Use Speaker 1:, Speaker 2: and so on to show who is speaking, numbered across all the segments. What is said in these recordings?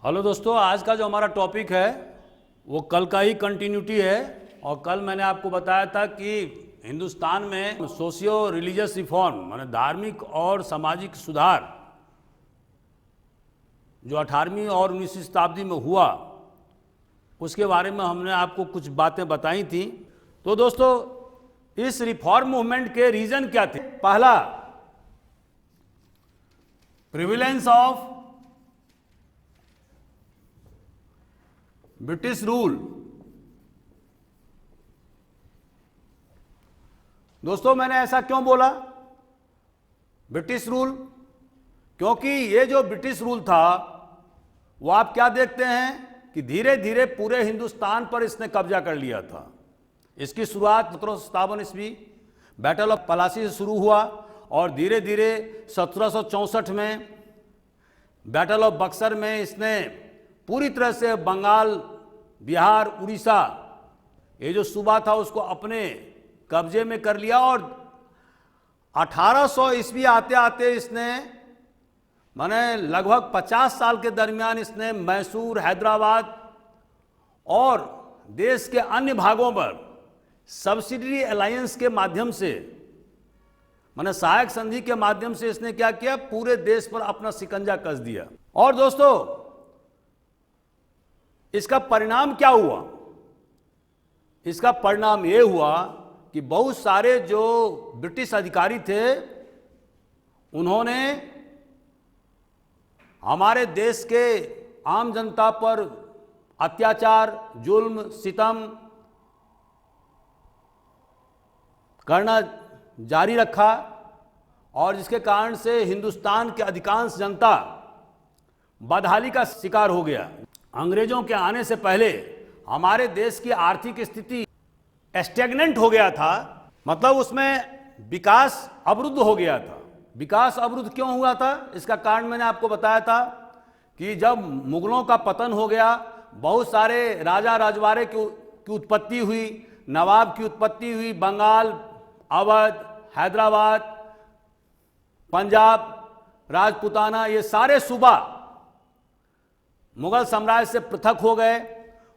Speaker 1: Hello दोस्तों, आज का जो हमारा टॉपिक है वो कल का ही कंटिन्यूटी है। और कल मैंने आपको बताया था कि हिंदुस्तान में सोशियो रिलीजियस रिफॉर्म माने धार्मिक और सामाजिक सुधार जो 18वीं और 19वीं शताब्दी में हुआ उसके बारे में हमने आपको कुछ बातें बताई थी। तो दोस्तों, इस रिफॉर्म मूवमेंट के रीजन क्या थे? पहला, प्रिविलेंस ऑफ ब्रिटिश रूल। दोस्तों, मैंने ऐसा क्यों बोला ब्रिटिश रूल? क्योंकि ये जो ब्रिटिश रूल था वो आप क्या देखते हैं कि धीरे धीरे पूरे हिंदुस्तान पर इसने कब्जा कर लिया था। इसकी शुरुआत 1757 ईस्वी बैटल ऑफ पलासी से शुरू हुआ और धीरे धीरे 1764 में बैटल ऑफ बक्सर में इसने पूरी तरह से बंगाल, बिहार, उड़ीसा ये जो सूबा था उसको अपने कब्जे में कर लिया। और 1800 ईस्वी आते आते इसने माने लगभग 50 साल के दरमियान इसने मैसूर, हैदराबाद और देश के अन्य भागों पर सब्सिडरी अलायंस के माध्यम से माने सहायक संधि के माध्यम से इसने क्या किया, पूरे देश पर अपना शिकंजा कस दिया। और दोस्तों, इसका परिणाम क्या हुआ? इसका परिणाम यह हुआ कि बहुत सारे जो ब्रिटिश अधिकारी थे उन्होंने हमारे देश के आम जनता पर अत्याचार, जुल्म, सितम करना जारी रखा और जिसके कारण से हिंदुस्तान के अधिकांश जनता बदहाली का शिकार हो गया। अंग्रेजों के आने से पहले हमारे देश की आर्थिक स्थिति स्टैग्नेंट हो गया था, मतलब उसमें विकास अवरुद्ध हो गया था। विकास अवरुद्ध क्यों हुआ था? इसका कारण मैंने आपको बताया था कि जब मुगलों का पतन हो गया, बहुत सारे राजा रजवाड़े की उत्पत्ति हुई, नवाब की उत्पत्ति हुई, बंगाल, अवध, हैदराबाद, पंजाब, राजपूताना, ये सारे सूबा मुगल साम्राज्य से पृथक हो गए।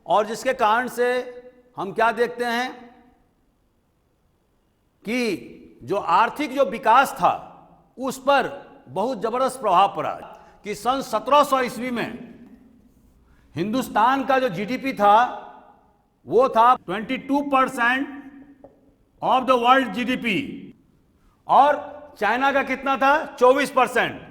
Speaker 1: और जिसके कारण से हम क्या देखते हैं कि जो आर्थिक जो विकास था उस पर बहुत जबरदस्त प्रभाव पड़ा कि सन 1700 ईस्वी में हिंदुस्तान का जो जीडीपी था वो था 22% ऑफ द वर्ल्ड जीडीपी और चाइना का कितना था? 24%।